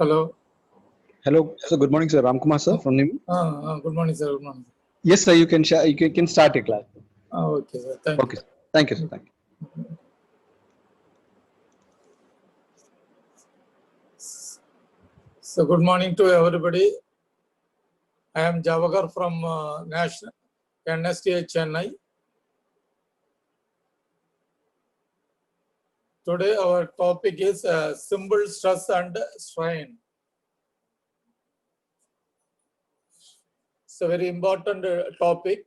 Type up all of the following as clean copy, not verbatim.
Hello. Hello, sir. Good morning, sir. Ramkumar, sir, from NIM. Good morning, sir. Good morning. Yes, sir. You can share. You can start your class. Okay, sir. Thank Okay, sir. Thank you, sir. Thank you. So, good morning to everybody. I am Javagar from National NSTA Chennai. Today, our topic is symbol stress and strain. It's a very important topic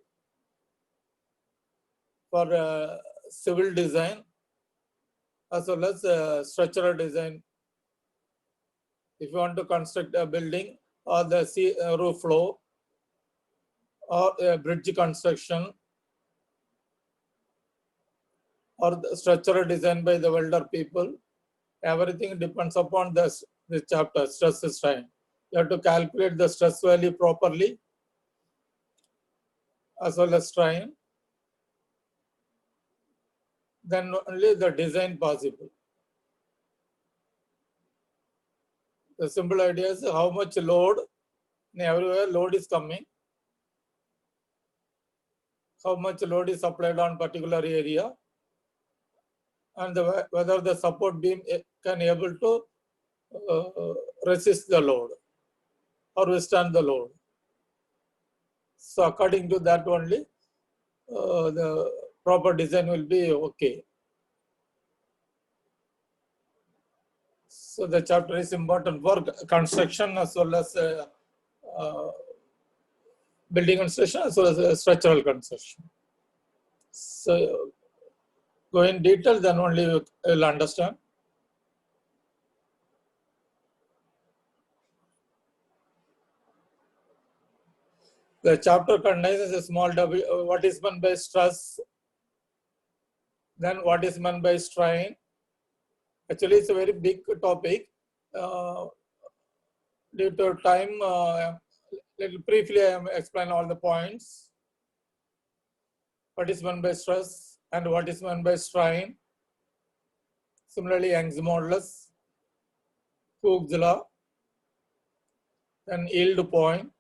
for civil design as well as structural design. If you want to construct a building or the roof floor or a bridge construction or the structural design by the welder people, everything depends upon this chapter, stress strain. You have to calculate the stress value properly as well as strain. Then only the design possible. The simple idea is how much load, everywhere load is coming, how much load is applied on particular area, and whether the support beam can able to resist the load or withstand the load. So according to that only, the proper design will be okay. So the chapter is important for construction as well as building construction as well as structural construction. So go in detail, then only you will understand. The chapter contains a small w, what is meant by stress, then what is meant by strain. Actually, it's a very big topic. Due to time, little briefly I am explain all the points. What is meant by stress and what is meant by strain. Similarly, Young's modulus, Hooke's law, then yield point.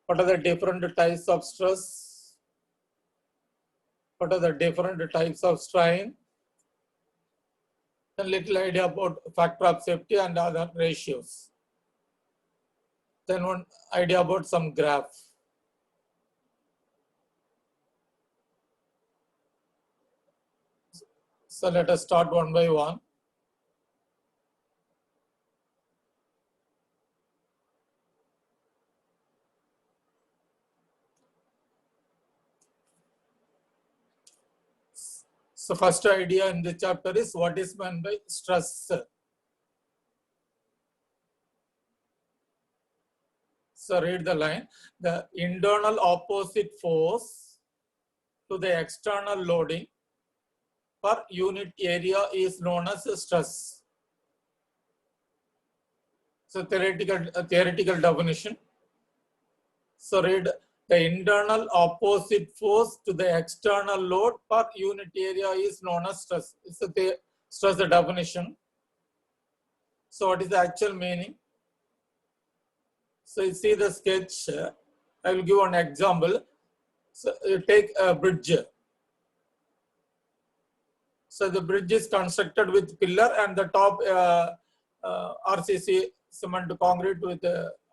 What are the different types of stress? What are the different types of strain? A little idea about factor of safety and other ratios. Then one idea about some graph. So let us start one by one. So first idea in the chapter is what is meant by stress. So read the line. The internal opposite force to the external loading per unit area is known as stress. So theoretical definition. So read the internal opposite force to the external load per unit area is known as stress. It's a stress definition. So what is the actual meaning? So you see the sketch. I will give an example. So you take a bridge. So the bridge is constructed with pillar and the top RCC cement concrete with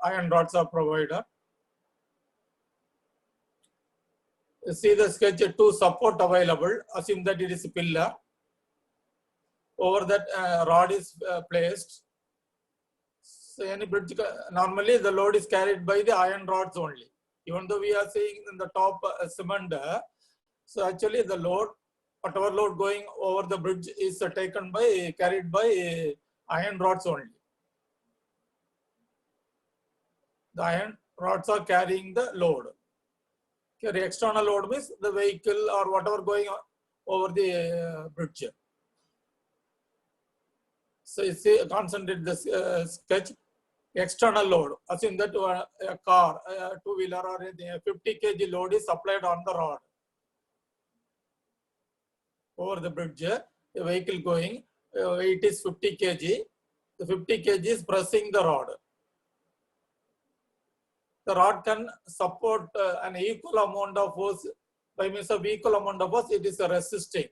iron rods are provided. You see the sketch, two support available. Assume that it is a pillar. Over that rod is placed. So any bridge, normally the load is carried by the iron rods only. Even though we are seeing in the top cement, so actually the load, whatever load going over the bridge is carried by iron rods only. The iron rods are carrying the load. The external load means the vehicle or whatever going over the bridge. So you see, concentrate this sketch. External load. Assume that a car, a two-wheeler or a 50 kg load is applied on the rod. Over the bridge, a vehicle going, weight is 50 kg. the 50 kg is pressing the rod. The rod can support an equal amount of force. By means of equal amount of force, it is resisting.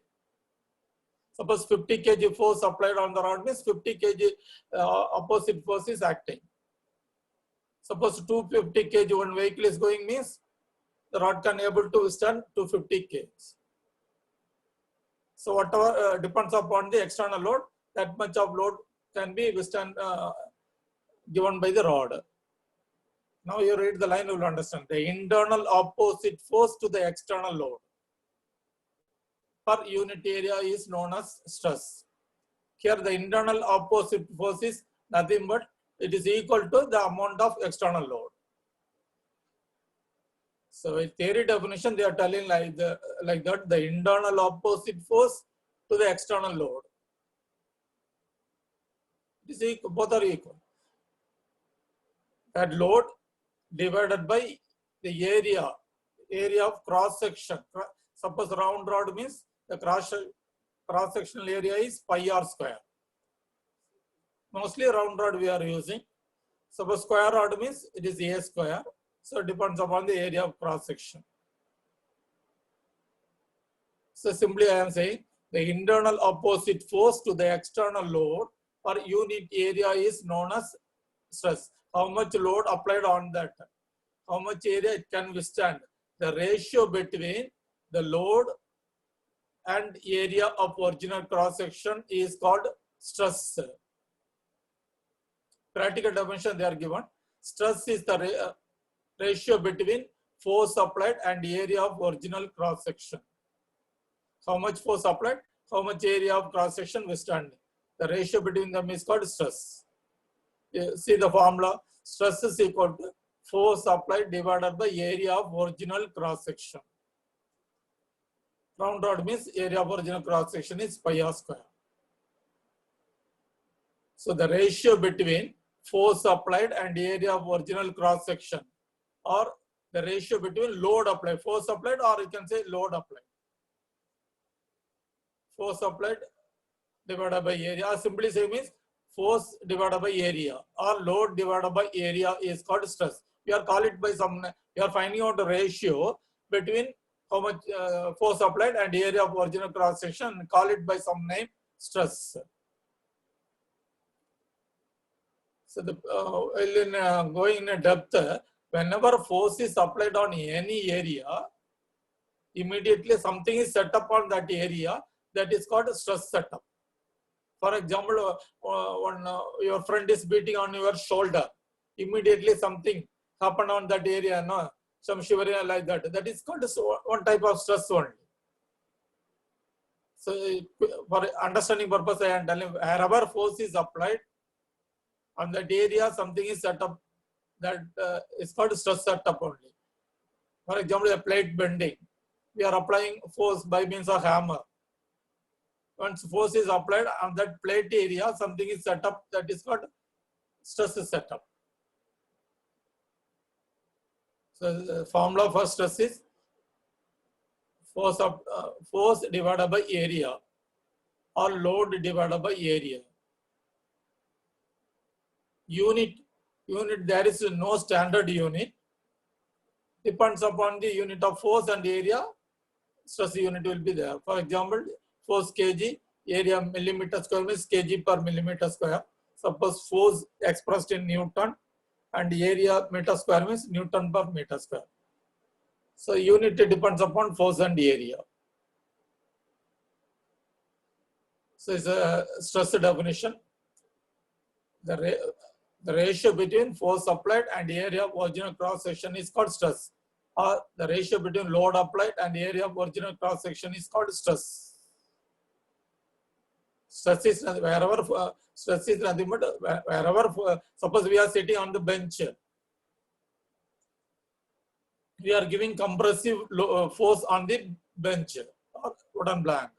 Suppose 50 kg force applied on the rod means 50 kg opposite force is acting. Suppose 250 kg one vehicle is going means the rod can able to withstand 250 kg. So whatever depends upon the external load, that much of load can be withstand given by the rod. Now you read the line, you will understand. The internal opposite force to the external load per unit area is known as stress. Here the internal opposite force is nothing but it is equal to the amount of external load. So in theory definition, they are telling like that, the internal opposite force to the external load. This is equal, both are equal. That load divided by the area of cross section. Suppose round rod means the cross sectional area is pi r square. Mostly round rod we are using. Suppose square rod means it is a square. So it depends upon the area of cross section. So simply I am saying the internal opposite force to the external load per unit area is known as stress. How much load applied on that? How much area it can withstand? The ratio between the load and area of original cross section is called stress. Practical definition they are given. Stress is the ratio between force applied and area of original cross section. How much force applied, how much area of cross section withstanding. The ratio between them is called stress. See the formula. Stress is equal to force applied divided by area of original cross section. Round rod means area of original cross section is pi r square. So the ratio between force applied and area of original cross section, or the ratio between load applied, force applied, or you can say load applied. Force applied divided by area, or simply say means force divided by area, or load divided by area is called stress. We are call it by some, we are finding out the ratio between how much force applied and area of original cross section, call it by some name stress. So the going in depth, whenever force is applied on any area, immediately something is set up on that area, that is called stress setup. For example, when your friend is beating on your shoulder, immediately something happened on that area, no? Some shivering like that. That is called one type of stress only. So for understanding purpose, I am telling wherever force is applied on that area, something is set up, that is called stress setup only. For example, a plate bending, we are applying force by means of hammer. Once force is applied on that plate area, something is set up, that is called stress setup. So the formula for stress is force divided by area, or load divided by area. Unit, there is no standard unit. Depends upon the unit of force and area, stress unit will be there. For example, force kg, area millimeter square means kg per millimeter square. Suppose force expressed in Newton, and area meter square means Newton per meter square. So unit depends upon force and area. So it's a stress definition. The ratio between force applied and area of original cross section is called stress, or the ratio between load applied and area of original cross section is called stress. Stress is wherever stress is nothing but wherever, suppose we are sitting on the bench, we are giving compressive force on the bench or wooden plank,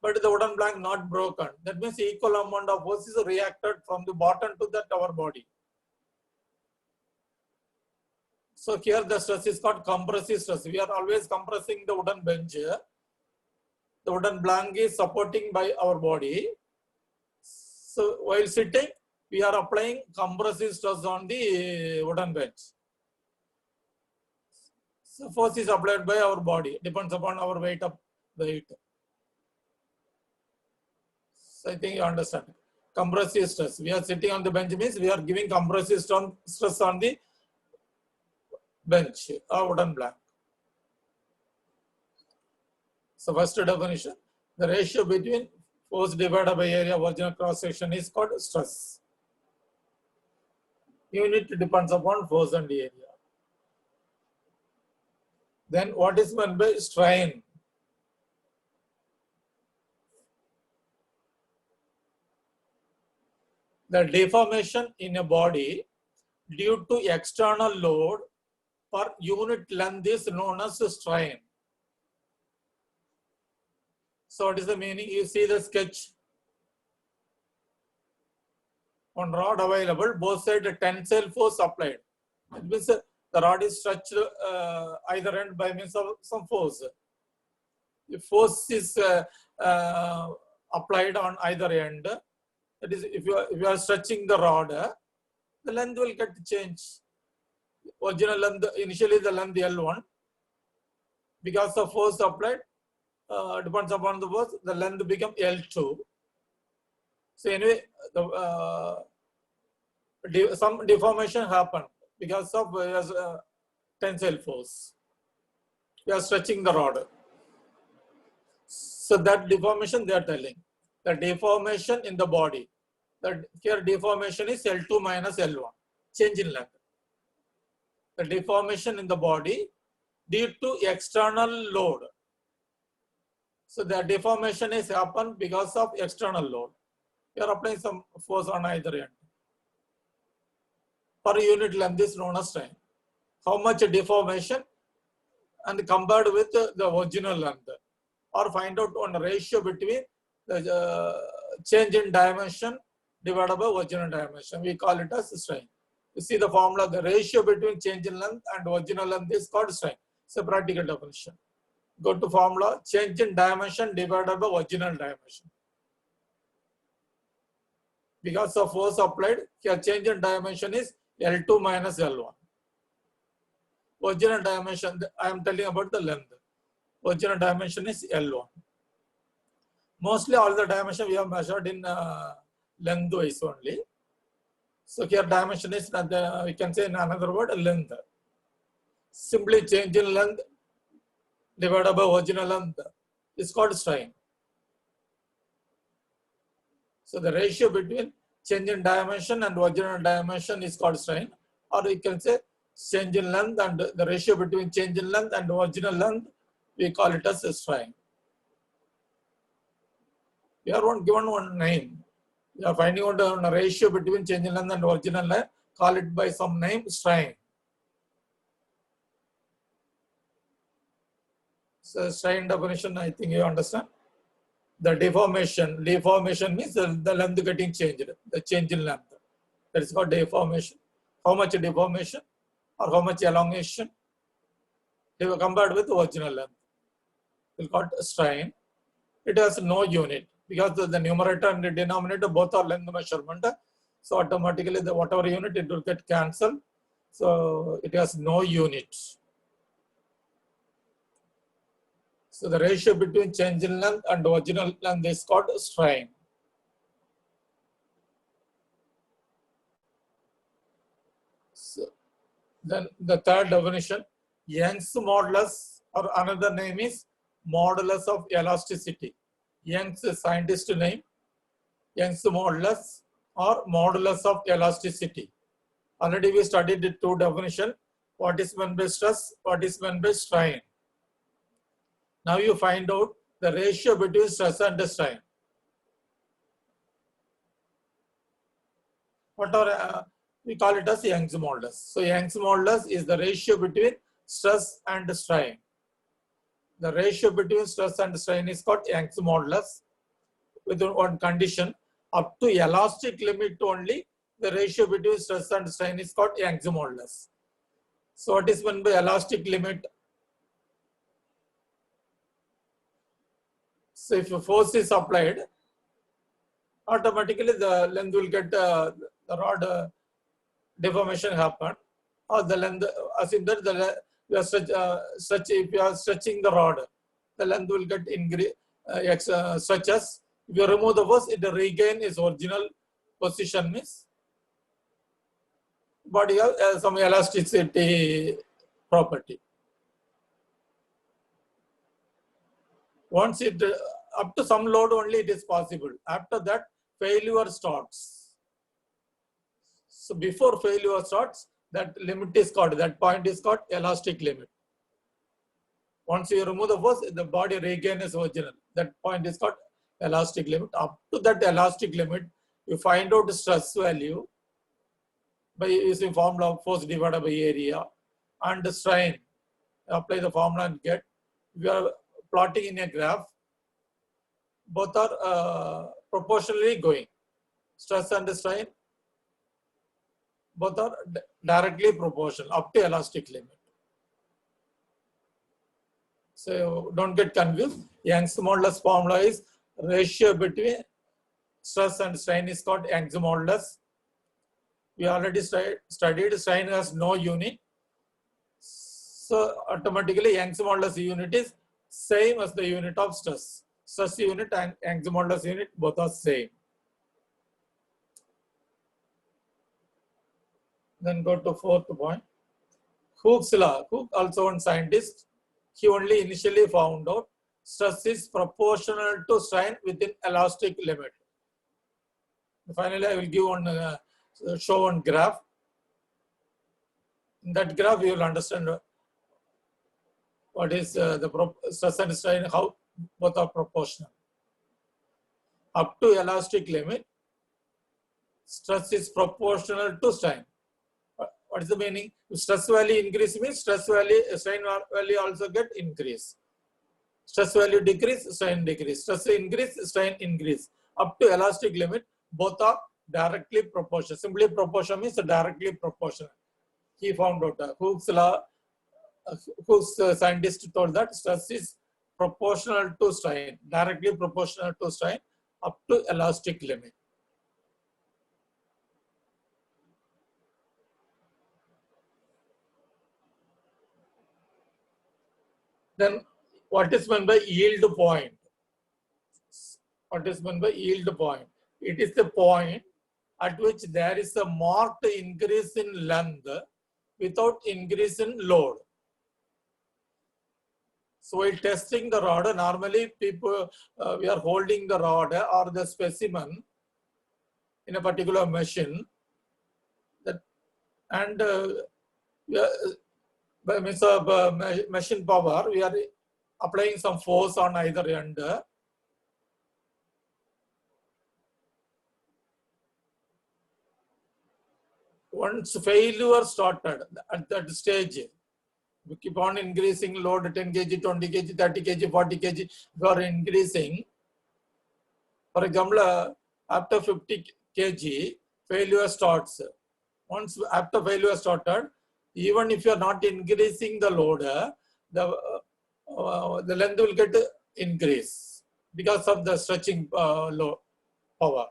but the wooden plank not broken. That means equal amount of force is reacted from the bottom to that our body. So here the stress is called compressive stress. We are always compressing the wooden bench. The wooden plank is supporting by our body. So while sitting, we are applying compressive stress on the wooden bench. So force is applied by our body, depends upon our weight. So I think you understand. Compressive stress. We are sitting on the bench means we are giving compressive stress on the bench or wooden plank. So first definition, the ratio between force divided by area of original cross section is called stress. Unit depends upon force and area. Then what is meant by strain? The deformation in a body due to external load per unit length is known as strain. So what is the meaning? You see the sketch. On rod available, both sides tensile force applied. It means the rod is stretched either end by means of some force. If force is applied on either end, that is, if you are stretching the rod, the length will get changed. Original length, initially the length L1, because of force applied, depends upon the force, the length become L2. So anyway, some deformation happened because of tensile force. We are stretching the rod. So that deformation they are telling. The deformation in the body. That here deformation is L2 minus L1, change in length. The deformation in the body due to external load. So the deformation is happened because of external load. You are applying some force on either end. Per unit length is known as strain. How much deformation and compared with the original length, or find out on the ratio between the change in dimension divided by original dimension. We call it as strain. You see the formula, the ratio between change in length and original length is called strain. It's a practical definition. Go to formula, change in dimension divided by original dimension. Because of force applied, here change in dimension is L2 minus L1. Original dimension, I am telling about the length. Original dimension is L1. Mostly all the dimension we have measured in length wise only. So here dimension is, we can say in another word, length. Simply change in length divided by original length is called strain. So the ratio between change in dimension and original dimension is called strain, or we can say change in length and the ratio between change in length and original length, we call it as a strain. We are given one name. We are finding out a ratio between change in length and original length, call it by some name, strain. So strain definition, I think you understand. The deformation means the length getting changed, the change in length. That is called deformation. How much deformation or how much elongation compared with the original length. We'll call it strain. It has no unit because the numerator and the denominator both are length measurement. So automatically the whatever unit it will get cancelled. So it has no unit. So the ratio between change in length and original length is called strain. So then the third definition, Young's modulus, or another name is modulus of elasticity. Young's scientist name, Young's modulus or modulus of elasticity. Already we studied the two definitions. What is meant by stress? What is meant by strain? Now you find out the ratio between stress and strain. What are we call it as Young's modulus. So Young's modulus is the ratio between stress and strain. The ratio between stress and strain is called Young's modulus with one condition. Up to elastic limit only, the ratio between stress and strain is called Young's modulus. So what is meant by elastic limit? So if a force is applied, automatically the length will get the rod deformation happen, or the length, assume that you are if you are stretching the rod, the length will get stretches. If you remove the force, it regain its original position, means body has some elasticity property. Once it up to some load only it is possible. After that, failure starts. So before failure starts, that limit is called, that point is called elastic limit. Once you remove the force, the body regains its original. That point is called elastic limit. Up to that elastic limit, you find out the stress value by using formula of force divided by area and the strain. Apply the formula and get. We are plotting in a graph. Both are proportionally going. Stress and strain, both are directly proportional up to elastic limit. So don't get confused. Young's modulus formula is ratio between stress and strain is called Young's modulus. We already studied strain has no unit. So automatically Young's modulus unit is same as the unit of stress. Stress unit and Young's modulus unit both are same. Then go to fourth point. Hooke's law. Hooke, also one scientist, he only initially found out stress is proportional to strain within elastic limit. Finally, I will give one show one graph. In that graph, you will understand what is the stress and strain, how both are proportional. Up to elastic limit, stress is proportional to strain. What is the meaning? If stress value increase means strain value also get increase. Stress value decrease, strain decrease. Stress increase, strain increase. Up to elastic limit, both are directly proportional. Simply proportional means directly proportional. He found out Hooke's law. Hooke's scientist told that stress is proportional to strain, directly proportional to strain up to elastic limit. Then what is meant by yield point? What is meant by yield point? It is the point at which there is a marked increase in length without increase in load. So while testing the rod, normally people, we are holding the rod or the specimen in a particular machine, and by means of machine power, we are applying some force on either end. Once failure started at that stage, we keep on increasing load 10 kg, 20 kg, 30 kg, 40 kg, we are increasing. For example, after 50 kg, failure starts. Once after failure started, even if you are not increasing the load, the length will get increase because of the stretching load power.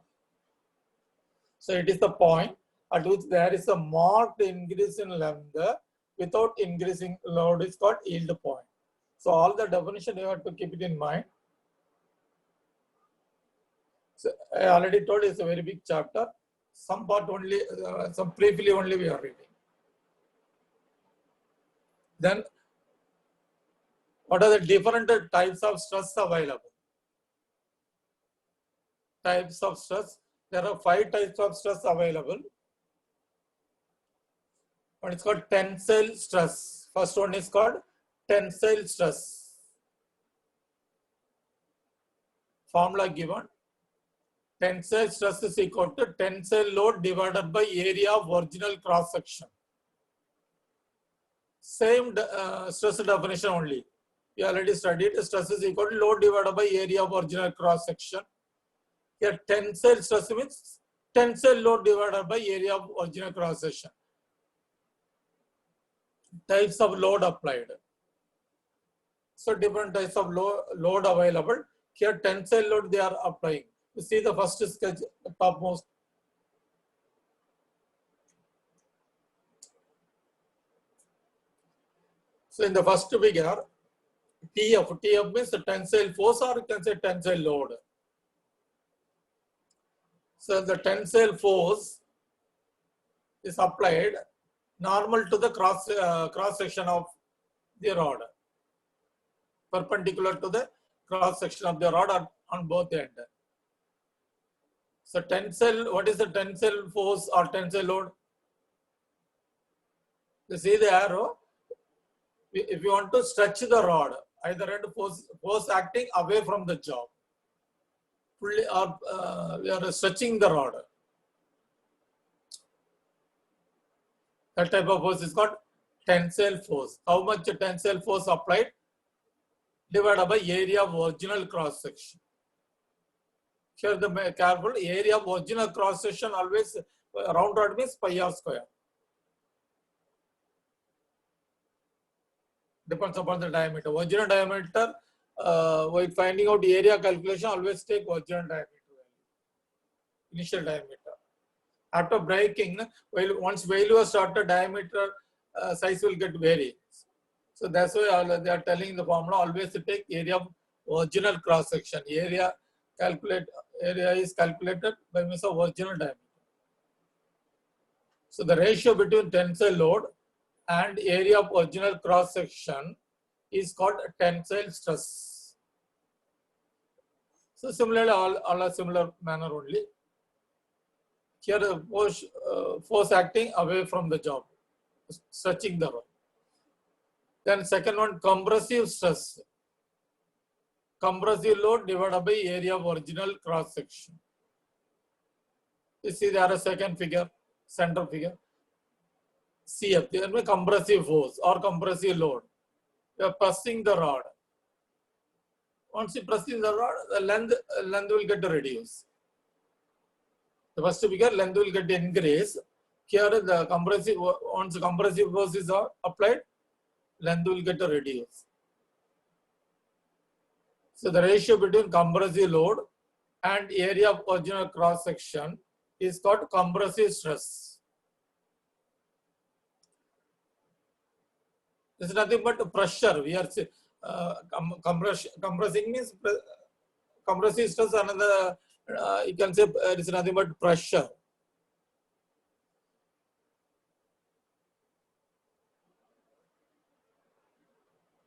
So it is the point at which there is a marked increase in length without increasing load is called yield point. So all the definition you have to keep it in mind. So I already told it's a very big chapter. Some part only, some briefly only we are reading. Then what are the different types of stress available? Types of stress. There are 5 types of stress available. One is called tensile stress. First one is called tensile stress. Formula given. Tensile stress is equal to tensile load divided by area of original cross section. Same stress definition only. We already studied stress is equal to load divided by area of original cross section. Here tensile stress means tensile load divided by area of original cross section. Types of load applied. So different types of load available. Here tensile load they are applying. You see the first sketch, topmost. So in the first figure, TF means the tensile force, or you can say tensile load. So the tensile force is applied normal to the cross section of the rod, perpendicular to the cross section of the rod on both ends. So tensile, what is the tensile force or tensile load? You see the arrow. If you want to stretch the rod, either end force acting away from the job, fully, or we are stretching the rod. That type of force is called tensile force. How much tensile force applied? Divided by area of original cross section. Here the careful area of original cross section always round rod means pi r square. Depends upon the diameter. Original diameter, while finding out area calculation, always take original diameter value, initial diameter. After breaking, once value started, diameter size will get varied. So that's why they are telling the formula always to take area of original cross section. Area is calculated by means of original diameter. So the ratio between tensile load and area of original cross section is called tensile stress. So similarly, all are similar manner only. Here the force acting away from the job, stretching the rod. Then second one, compressive stress. Compressive load divided by area of original cross section. You see there are a second figure, center figure. CF, the compressive force or compressive load. You are pressing the rod. Once you pressing the rod, the length will get reduced. The first figure, length will get increased. Here the compressive, once compressive force is applied, length will get reduced. So the ratio between compressive load and area of original cross section is called compressive stress. It's nothing but pressure. We are compressing means compressive stress. Another you can say it's nothing but pressure.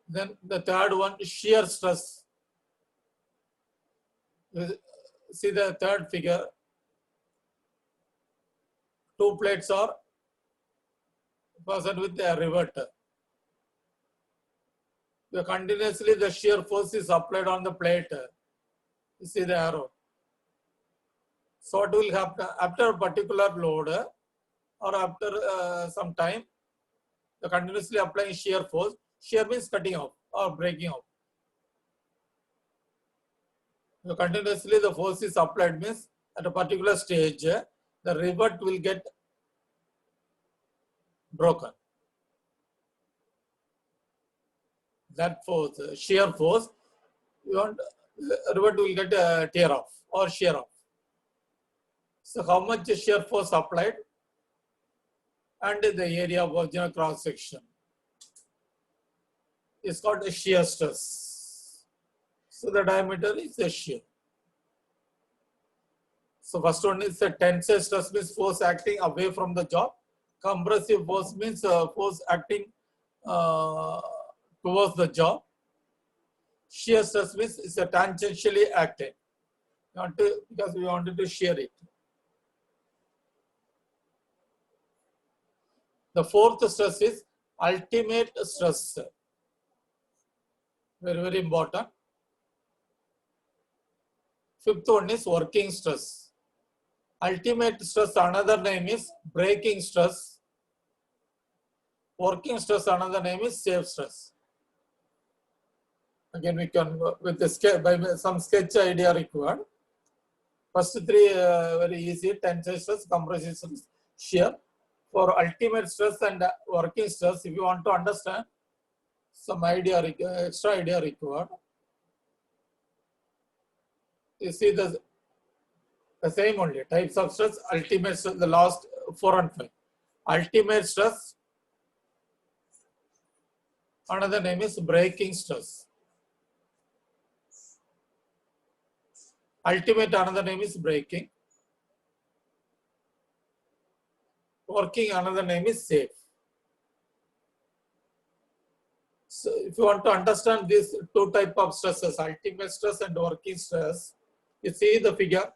Then the third one, shear stress. See the third figure. Two plates are fastened with a rivet. Continuously the shear force is applied on the plate. You see the arrow. So what will happen after a particular load or after some time, the continuously applying shear force. Shear means cutting off or breaking off. So continuously the force is applied means at a particular stage, the rivet will get broken. That force, shear force, rivet will get tear off or shear off. So how much shear force applied and the area of original cross section is called a shear stress. So the diameter is a shear. So first one is the tensile stress means force acting away from the job. Compressive force means force acting towards the job. Shear stress means it's a tangentially acting. Because we wanted to shear it. The fourth stress is ultimate stress. Very, very important. Fifth one is working stress. Ultimate stress, another name is breaking stress. Working stress, another name is safe stress. Again, we can, with the sketch, by some sketch idea required. First three very easy: tensile stress, compressive stress, shear. For ultimate stress and working stress, if you want to understand, some idea, extra idea required. You see the The same only. Types of stress, ultimate stress, the last 4 and 5. Ultimate stress, another name is breaking stress. Ultimate, another name is breaking. Working, another name is safe. So if you want to understand these two types of stresses, ultimate stress and working stress, you see the figure.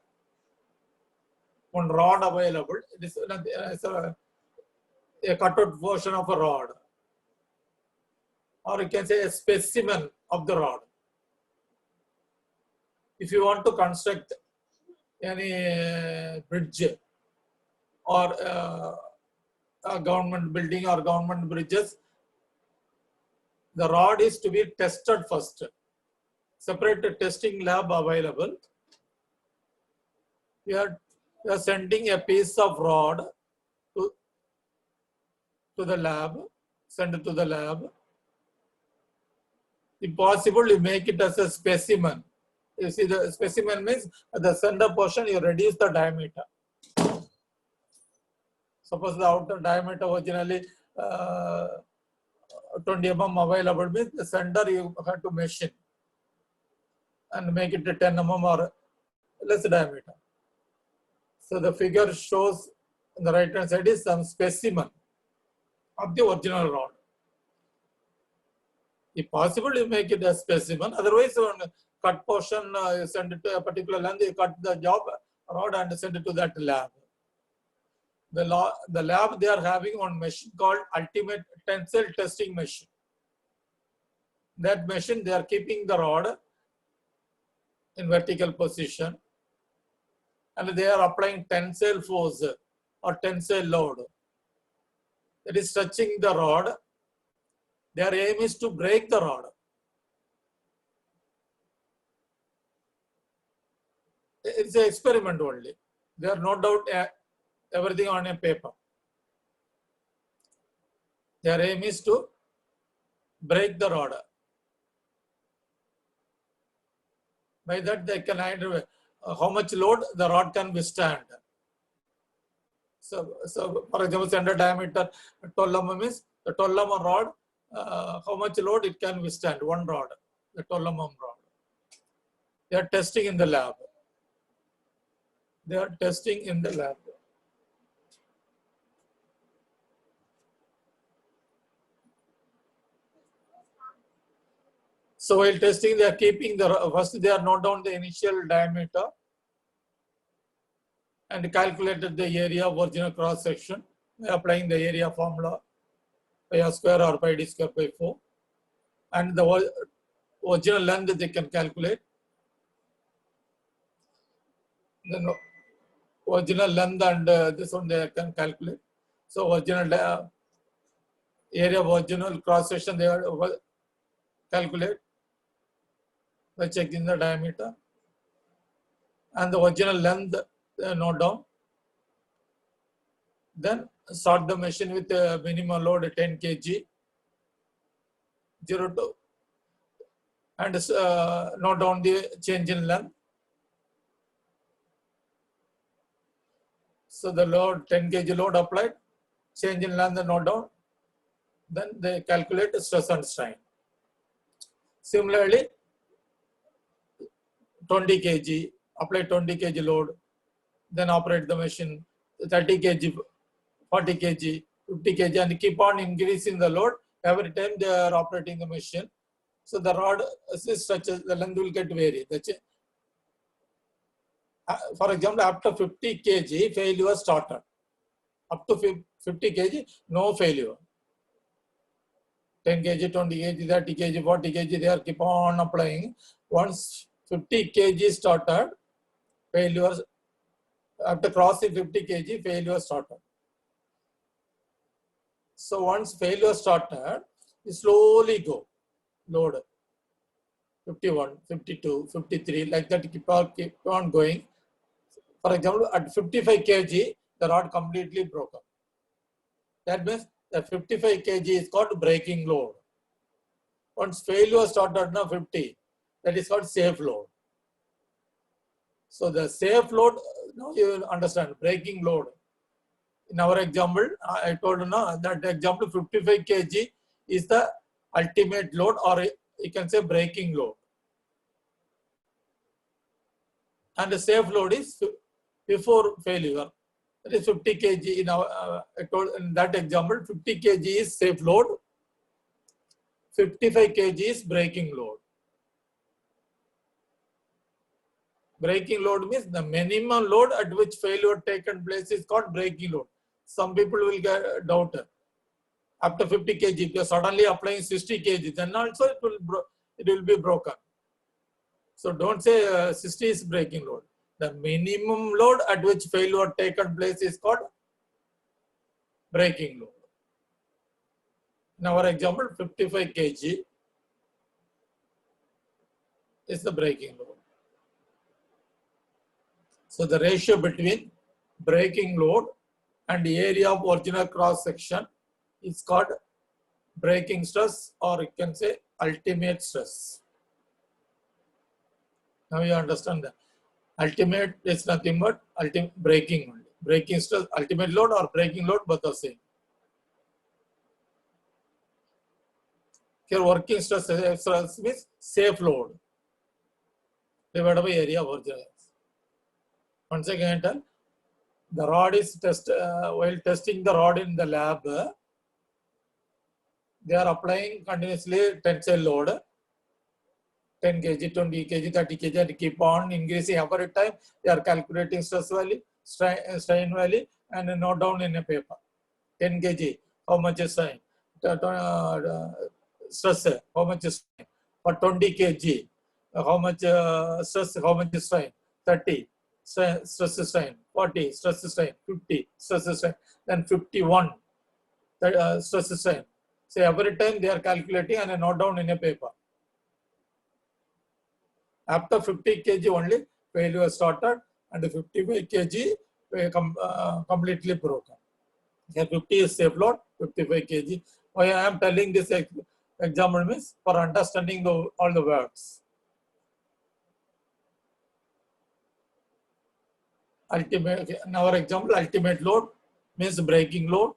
One rod available. It is a cutout version of a rod, or you can say a specimen of the rod. If you want to construct any bridge or a government building or government bridges, the rod is to be tested first. Separate testing lab available. We are sending a piece of rod to the lab, send it to the lab. If possible, you make it as a specimen. You see, the specimen means at the center portion, you reduce the diameter. Suppose the outer diameter originally 20 mm available, means the center you have to machine and make it a 10 mm or less diameter. So the figure shows on the right hand side is some specimen of the original rod. If possible, you make it a specimen. Otherwise, on cut portion, you send it to a particular length, you cut the job rod and send it to that lab. The lab, they are having one machine called Ultimate Tensile Testing Machine. That machine, they are keeping the rod in vertical position and they are applying tensile force or tensile load. That is touching the rod. Their aim is to break the rod. It's an experiment only. There are no doubt everything on a paper. Their aim is to break the rod. By that they can identify how much load the rod can withstand. So for example, center diameter 12 mm means the 12 mm rod, how much load it can withstand, one rod, the 12 mm rod. They are testing in the lab. They are testing in the lab. So while testing, they are keeping the, first they are note down the initial diameter and calculated the area of original cross section by applying the area formula pi r square or pi d square by 4. And the original length they can calculate. Then original length and this one they can calculate. So original area of original cross section they calculate by checking the diameter and the original length note down. Then start the machine with a minimum load 10 kg, 0 to, and note down the change in length. So the load 10 kg load applied, change in length note down. Then they calculate the stress and strain. Similarly, 20 kg, apply 20 kg load, then operate the machine 30 kg, 40 kg, 50 kg, and keep on increasing the load every time they are operating the machine. So the rod stretches, the length will get varied. That's it. For example, after 50 kg, failure started. Up to 50 kg, no failure. 10 kg, 20 kg, 30 kg, 40 kg, they are keep on applying. Once 50 kg started, failure, after crossing 50 kg, failure started. So once failure started, you slowly go, load 51, 52, 53, like that keep on going. For example, at 55 kg, the rod completely broken. That means the 55 kg is called breaking load. Once failure started now 50, that is called safe load. So the safe load, Now you will understand breaking load. In our example, I told you now that example 55 kg is the ultimate load, or you can say breaking load. And the safe load is before failure. That is 50 kg. In our I told in that example, 50 kg is safe load. 55 kg is breaking load. Breaking load means the minimum load at which failure taken place is called breaking load. Some people will get doubted. After 50 kg, if you are suddenly applying 60 kg, then also it will be broken. So don't say 60 is breaking load. The minimum load at which failure taken place is called breaking load. In our example, 55 kg is the breaking load. So the ratio between breaking load and the area of original cross section is called breaking stress, or you can say ultimate stress. Now you understand that ultimate is nothing but ultimate breaking only. Breaking stress, ultimate load or breaking load, both are same. Here working stress means safe load divided by area of original. Once again, the rod is while testing the rod in the lab, they are applying continuously tensile load, 10 kg, 20 kg, 30 kg, and keep on increasing every time. They are calculating stress value, strain value, and note down in a paper. 10 kg, how much is strain? Stress, how much is strain? For 20 kg, how much stress, how much is strain? 30. Stress strain, 40 stress strain, 50 stress strain, then 51 stress strain. So every time they are calculating and note down in a paper. After 50 kg only failure started, and 55 kg completely broken. Here 50 is safe load, 55 kg. Why I am telling this example means for understanding all the words. Ultimate, in our example, ultimate load means breaking load,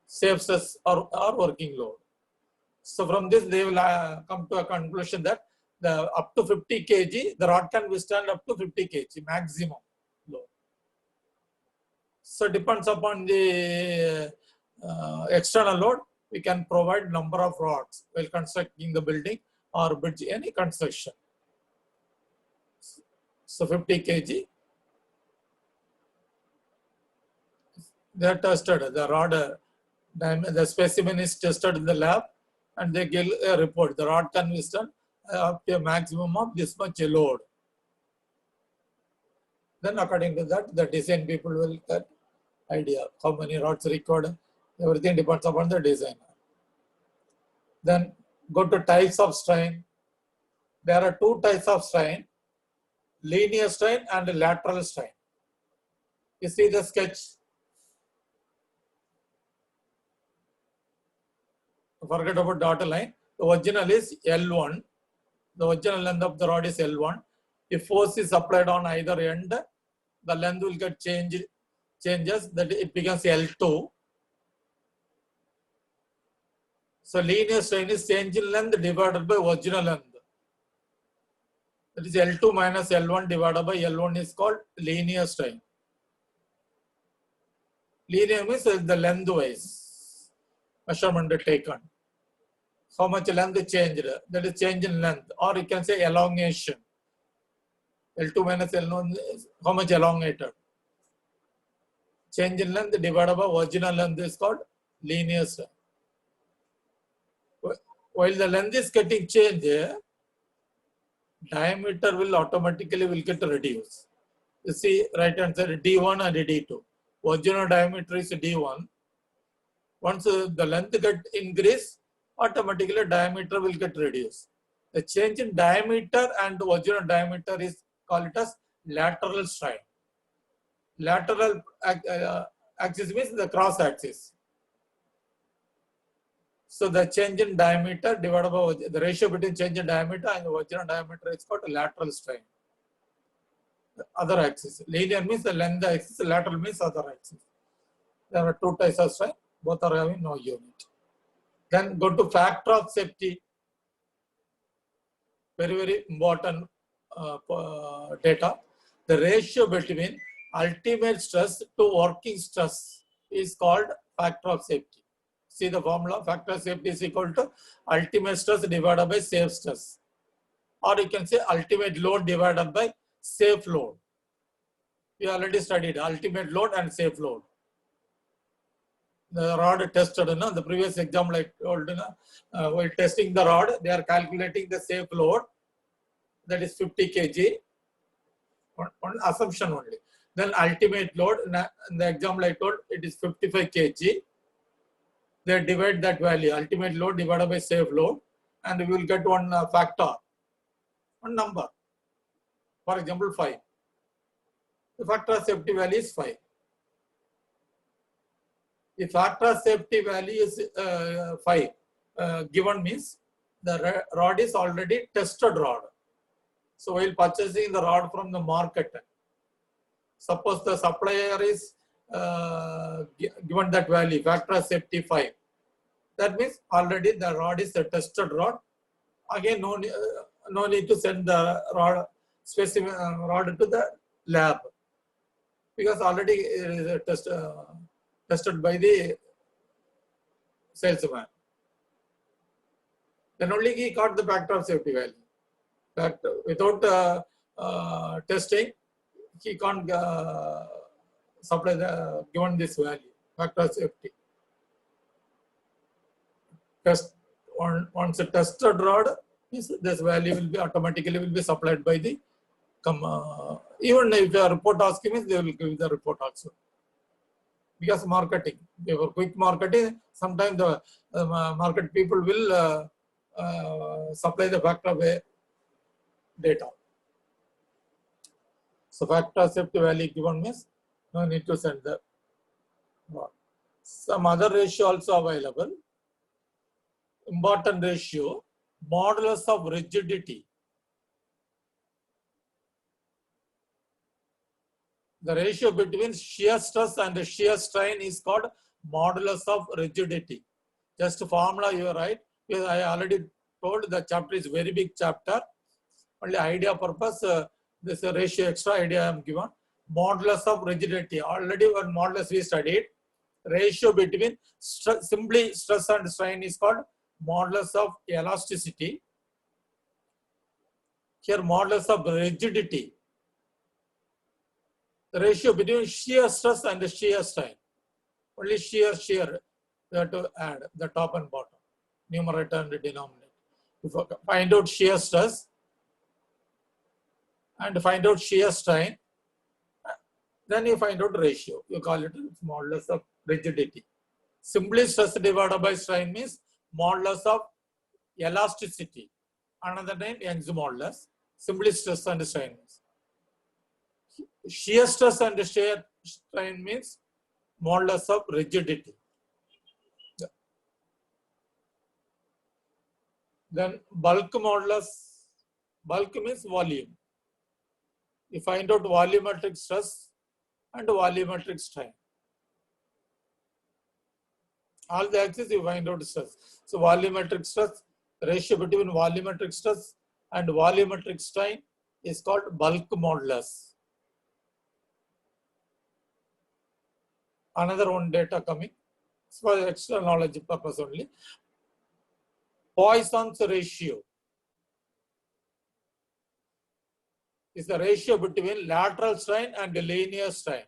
safe stress or working load. So from this, they will come to a conclusion that the up to 50 kg, the rod can withstand up to 50 kg maximum load. So depends upon the external load, we can provide number of rods while constructing the building or bridge, any construction. So 50 kg. They are tested, the rod, the specimen is tested in the lab, and they give a report. The rod can withstand up to a maximum of this much load. Then according to that, the design people will get idea how many rods required. Everything depends upon the designer. Then go to types of strain. There are two types of strain: linear strain and lateral strain. You see the sketch. Forget about dotted line. The original is L1. The original length of the rod is L1. If force is applied on either end, the length will get changes, that it becomes L2. So linear strain is change in length divided by original length. That is L2 minus L1 divided by L1 is called linear strain. Linear means the lengthwise measurement taken. How much length changed, that is change in length, or you can say elongation. L2 minus L1 is how much elongated. Change in length divided by original length is called linear strain. While the length is getting changed, diameter will automatically get reduced. You see right hand side D1 and D2. Original diameter is D1. Once the length get increased, automatically diameter will get reduced. The change in diameter and original diameter is called it as lateral strain. Lateral axis means the cross axis. So the change in diameter divided by the ratio between change in diameter and the original diameter is called lateral strain. other axis. Linear means the length axis, lateral means other axis. There are two types of strain, both are having no unit. Then go to factor of safety. Very, very important data. The ratio between ultimate stress to working stress is called factor of safety. See the formula, factor of safety is equal to ultimate stress divided by safe stress. Or you can say ultimate load divided by safe load. We already studied ultimate load and safe load. The rod tested, the previous example I told, while testing the rod, they are calculating the safe load, that is 50 kg, on assumption only. Then ultimate load, in the example I told, it is 55 kg. They divide that value, ultimate load divided by safe load, and we will get one factor, one number. For example, 5. The factor of safety value is 5. The factor of safety value is 5 given means the rod is already tested rod. So while purchasing the rod from the market, suppose the supplier is given that value, factor of safety 5. That means already the rod is a tested rod. Again, no need to send the rod specimen rod to the lab, because already it is tested by the salesman. Then only he got the factor of safety value. But without testing, he can't supply the given this value, factor of safety. Once a tested rod, this value will be automatically supplied by the even if the report asking means they will give the report also. Because marketing, for quick marketing, sometimes the market people will supply the factor of data. So factor safety value given means no need to send the rod. Some other ratio also available. Important ratio, modulus of rigidity. The ratio between shear stress and shear strain is called modulus of rigidity. Just formula you write. I already told the chapter is very big chapter. Only idea purpose, this ratio extra idea I am given. Modulus of rigidity. Already one modulus we studied. Ratio between simply stress and strain is called modulus of elasticity. Here modulus of rigidity. The ratio between shear stress and shear strain. Only shear, we have to add the top and bottom, numerator and denominator. If you find out shear stress and find out shear strain, then you find out ratio. You call it modulus of rigidity. Simply stress divided by strain means modulus of elasticity. Another name, Young's modulus. Simply stress and strain means. Shear stress and shear strain means modulus of rigidity. Then bulk modulus, bulk means volume. You find out volumetric stress and volumetric strain. All the axes you find out stress. So volumetric stress, ratio between volumetric stress and volumetric strain is called bulk modulus. Another one data coming, it's for extra knowledge purpose only. Poisson's ratio is the ratio between lateral strain and linear strain.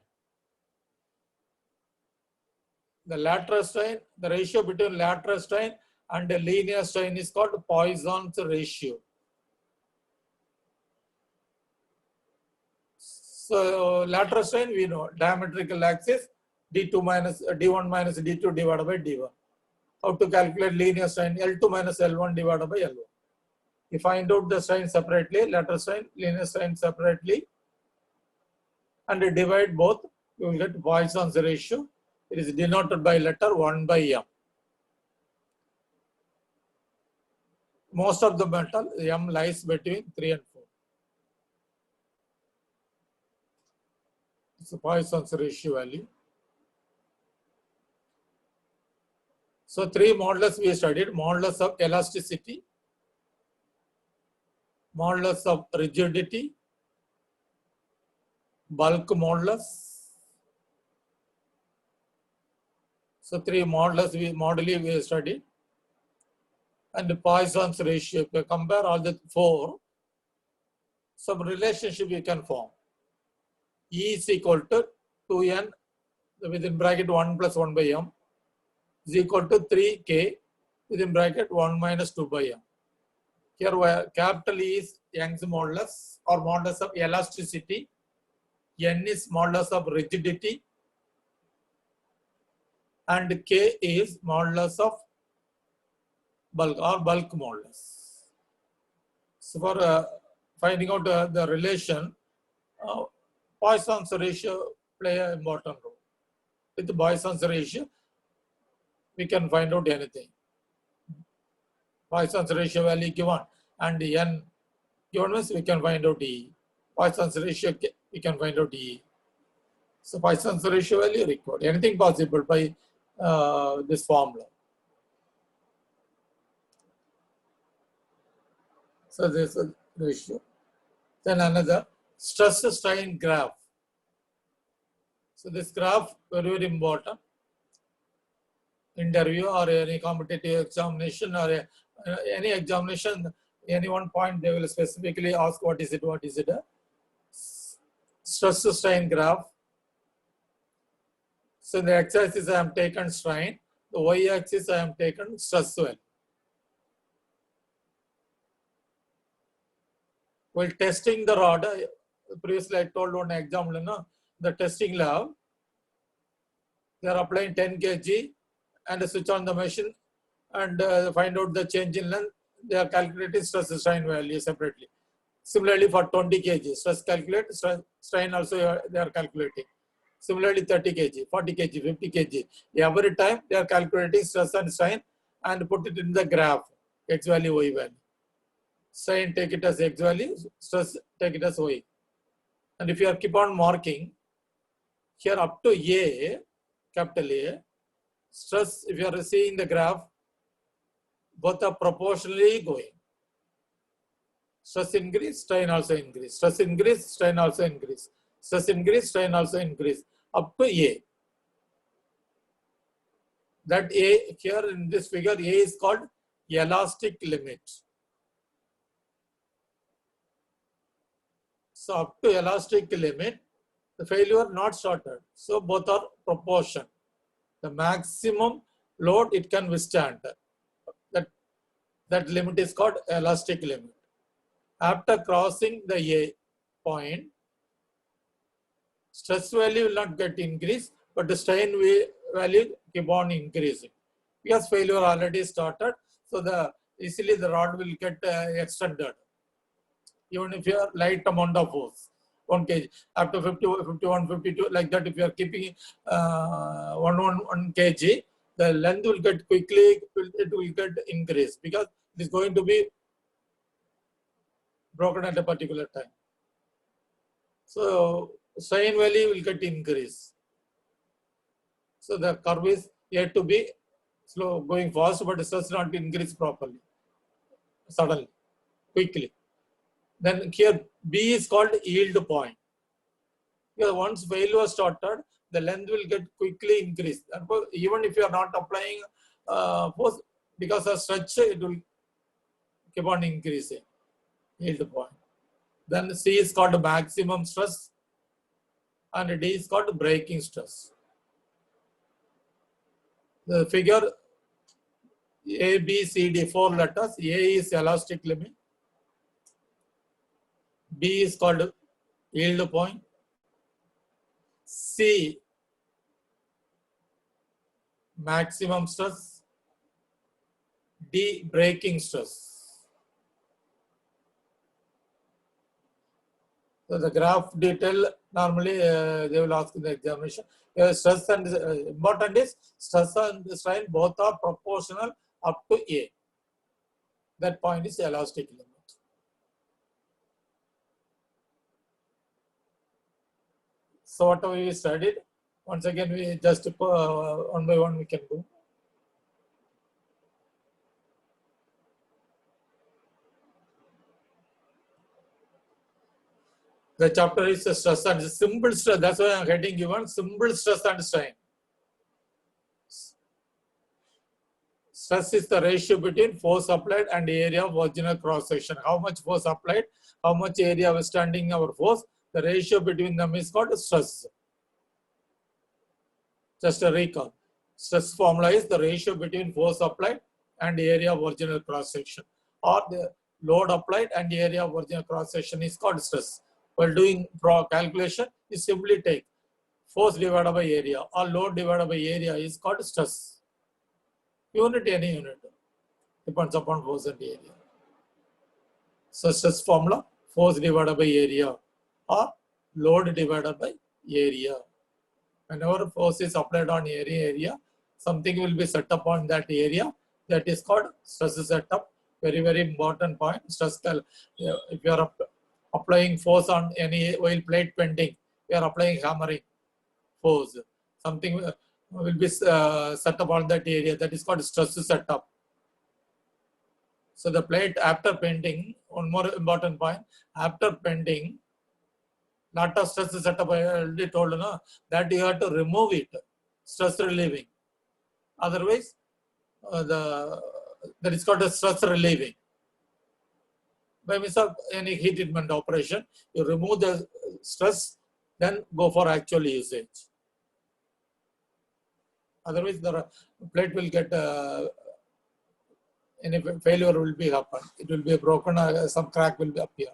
The lateral strain, the ratio between lateral strain and linear strain is called Poisson's ratio. So lateral strain we know, diametrical axis D1 minus D2 divided by D1. How to calculate linear strain? L2 minus L1 divided by L1. You find out the strain separately, lateral strain, linear strain separately, and divide both, you will get Poisson's ratio. It is denoted by letter 1 by M. Most of the metal, M lies between 3 and 4. So Poisson's ratio value. So three modulus we studied: modulus of elasticity, modulus of rigidity, bulk modulus. So three moduli we studied. And the Poisson's ratio, if you compare all the four, some relationship you can form. E is equal to 2n within bracket 1 plus 1 by m is equal to 3k within bracket 1 minus 2 by m. Here where capital E is Young's modulus or modulus of elasticity, n is modulus of rigidity, and k is modulus of bulk or bulk modulus. So for finding out the relation, Poisson's ratio play an important role. With the Poisson's ratio, we can find out anything. Poisson's ratio value given and n given means we can find out E. Poisson's ratio we can find out E. So Poisson's ratio value required. Anything possible by this formula. So this is ratio. Then another stress strain graph. So this graph very, very important. Interview or any competitive examination or any examination, any one point they will specifically ask what is it, stress strain graph. So the x-axis I am taken strain, the y-axis I am taken stress value. While testing the rod, previously I told one example, the testing lab, they are applying 10 kg and switch on the machine and find out the change in length. They are calculating stress strain value separately. Similarly, for 20 kg, stress calculate, strain also they are calculating. Similarly, 30 kg, 40 kg, 50 kg. Every time they are calculating stress and strain and put it in the graph, x value, y value. Strain take it as x value, stress take it as y. And if you are keep on marking, here up to A, capital A, stress, if you are seeing the graph, both are proportionally going. Stress increase, strain also increase. Stress increase, strain also increase. Stress increase, strain also increase. Up to A. That A, here in this figure, A is called elastic limit. So up to elastic limit, the failure not started. So both are proportion. The maximum load it can withstand. That limit is called elastic limit. After crossing the A point, stress value will not get increased, but the strain value keep on increasing. Because failure already started, so easily the rod will get extended. Even if you are light amount of force, 1 kg, after 50, 51, 52, like that, if you are keeping 1 kg, the length will get quickly, it will get increased because it is going to be broken at a particular time. So strain value will get increased. So the curve is yet to be slow, going fast, but stress not increase properly, suddenly, quickly. Then here B is called yield point. Because once failure started, the length will get quickly increased. Therefore, even if you are not applying force, because of stretch, it will keep on increasing. Yield point. Then C is called maximum stress, and D is called breaking stress. The figure A, B, C, D, 4 letters. A is elastic limit. B is called yield point. C, maximum stress. D, breaking stress. So the graph detail normally they will ask in the examination. Stress and important is stress and strain both are proportional up to A. That point is elastic limit. So whatever we studied, once again we just one by one we can do. The chapter is stress and simple stress. That's why I'm heading given simple stress and strain. Stress is the ratio between force applied and area of original cross section. How much force applied, how much area withstanding our force, the ratio between them is called stress. Just a recall. Stress formula is the ratio between force applied and area of original cross section, or the load applied and area of original cross section is called stress. While doing calculation, you simply take force divided by area or load divided by area is called stress. Unit, any unit, depends upon force and area. So stress formula, force divided by area or load divided by area. Whenever force is applied on area, something will be set up on that area. That is called stress setup. Very, very important point. Stress. If you are applying force on any while plate bending, you are applying hammering force. Something will be set up on that area. That is called stress setup. So the plate after bending, one more important point, after bending, lot of stress setup I already told you, no, that you have to remove it, stress relieving. Otherwise, that is called a stress relieving. By means of any heat treatment operation, you remove the stress, then go for actual usage. Otherwise, the plate will get any failure will be happen. It will be broken. Some crack will appear.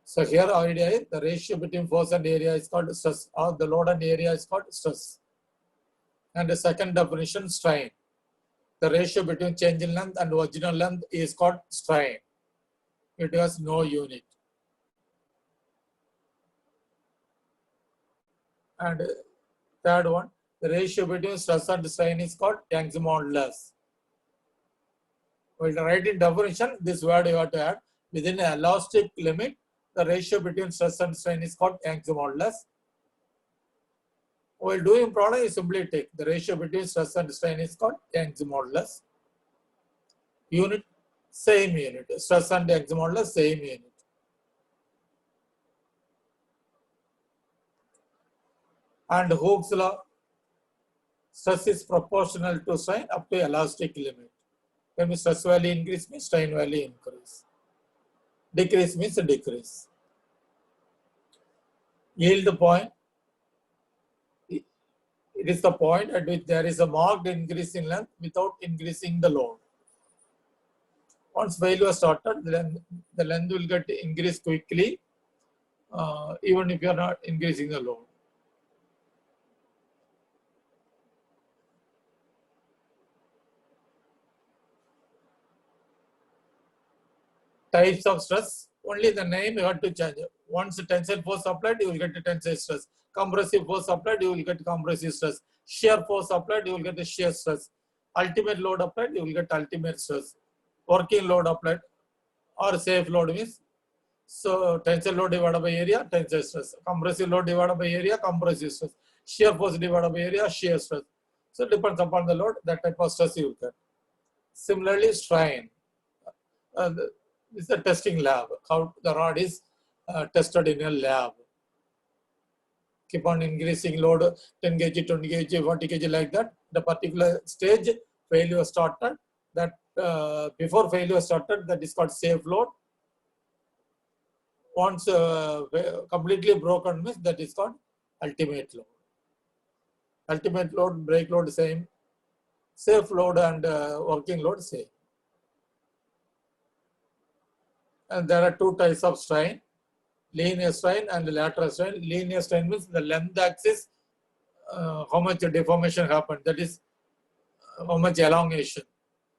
So here our idea is the ratio between force and area is called stress, or the load and area is called stress. And the second definition, strain. The ratio between change in length and original length is called strain. It has no unit. And third one, the ratio between stress and strain is called Young's modulus. While writing definition, this word you have to add within an elastic limit. The ratio between stress and strain is called Young's modulus. While doing product, you simply take the ratio between stress and strain is called Young's modulus. Unit, same unit. Stress and Young's modulus, same unit. And Hooke's law, stress is proportional to strain up to elastic limit. When stress value increase means strain value increase. Decrease means decrease. Yield point, it is the point at which there is a marked increase in length without increasing the load. Once failure started, then the length will get increased quickly, even if you are not increasing the load. Types of stress, only the name you have to change. Once the tensile force applied, you will get the tensile stress. Compressive force applied, you will get compressive stress. Shear force applied, you will get the shear stress. Ultimate load applied, you will get ultimate stress. Working load applied or safe load means, so tensile load divided by area, tensile stress. Compressive load divided by area, compressive stress. Shear force divided by area, shear stress. So it depends upon the load, that type of stress you will get. Similarly, strain. This is a testing lab. How the rod is tested in a lab. Keep on increasing load, 10 kg, 20 kg, 40 kg like that. The particular stage failure started. That before failure started, that is called safe load. Once completely broken means that is called ultimate load. Ultimate load, brake load same. Safe load and working load same. And there are two types of strain, linear strain and lateral strain. Linear strain means the length axis, how much deformation happened, that is how much elongation.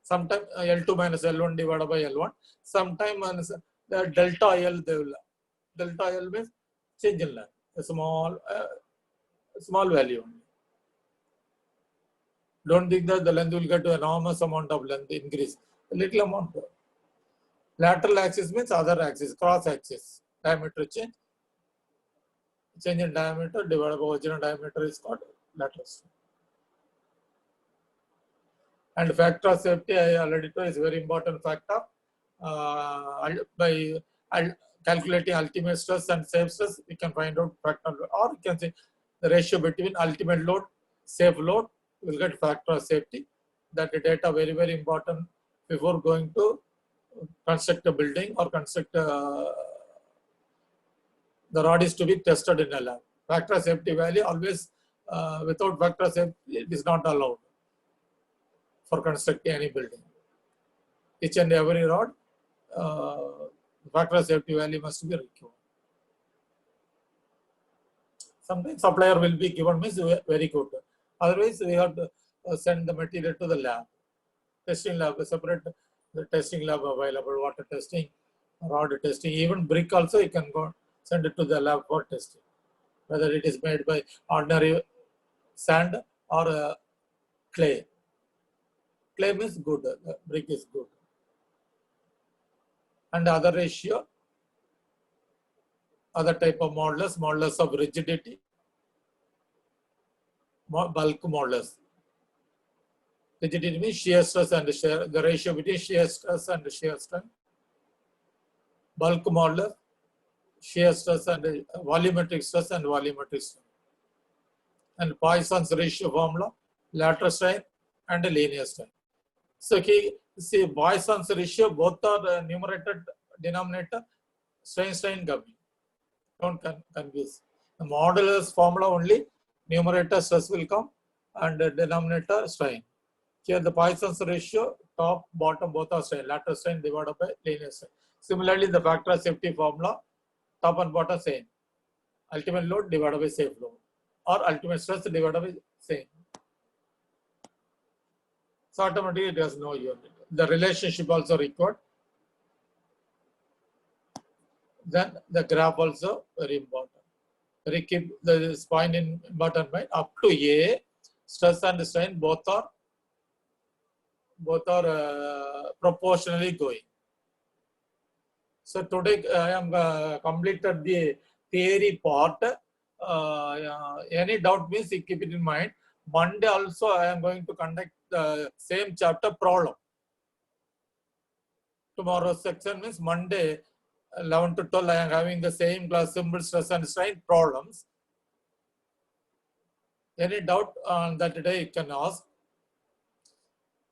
Sometimes L2 minus L1 divided by L1. Sometimes the delta L, delta L means change in length, a small value only. Don't think that the length will get to enormous amount of length increase, a little amount. Lateral axis means other axis, cross axis, diameter change. change in diameter divided by original diameter is called lateral strain. And factor of safety, I already told, is a very important factor. By calculating ultimate stress and safe stress, we can find out factor, or we can say the ratio between ultimate load, safe load, we will get factor of safety. That data very, very important before going to construct a building or construct the rod is to be tested in a lab. Factor of safety value always, without factor of safety, it is not allowed for constructing any building. Each and every rod, factor of safety value must be required. Sometimes supplier will be given means very good. Otherwise, we have to send the material to the lab. Testing lab, separate the testing lab available, water testing, rod testing, even brick also you can go send it to the lab for testing. Whether it is made by ordinary sand or clay. Clay means good, brick is good. And other ratio, other type of modulus of rigidity, bulk modulus. Rigidity means shear stress and shear, the ratio between shear stress and shear strength. Bulk modulus, shear stress and volumetric stress and volumetric strain. And Poisson's ratio formula, lateral strain and linear strain. So see Poisson's ratio, both are numerator, denominator, strain coming. Don't confuse. The modulus formula only, numerator stress will come and denominator strain. Here the Poisson's ratio, top, bottom, both are strain, lateral strain divided by linear strain. Similarly, the factor of safety formula, top and bottom same. Ultimate load divided by safe load, or ultimate stress divided by same. So automatically it has no unit. The relationship also required. Then the graph also very important. Very keep the point in important mind. Up to A, stress and strain both are proportionally going. So today I am completed the theory part. Any doubt means you keep it in mind. Monday also I am going to conduct the same chapter problem. Tomorrow's section means Monday 11 to 12 I am having the same class, simple stress and strain problems. Any doubt on that day you can ask.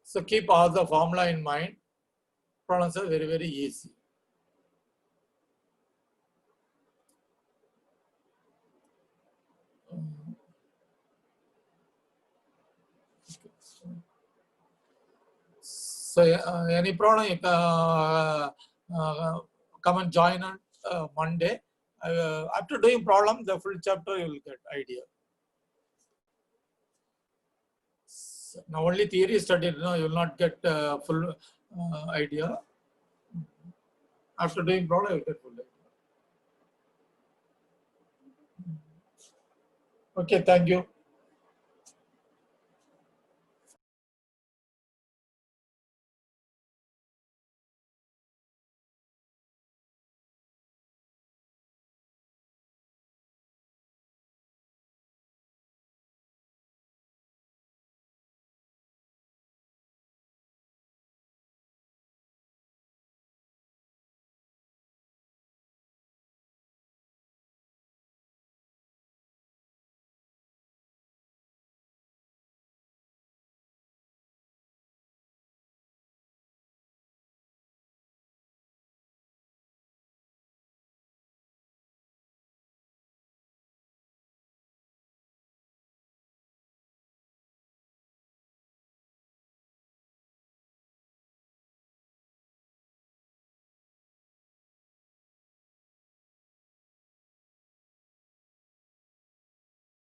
So keep all the formula in mind. Problems are very, very easy. So any problem, you can come and join on Monday. After doing problem, the full chapter you will get idea. So now only theory studied, you will not get full idea. After doing problem, you will get full idea. Okay, thank you.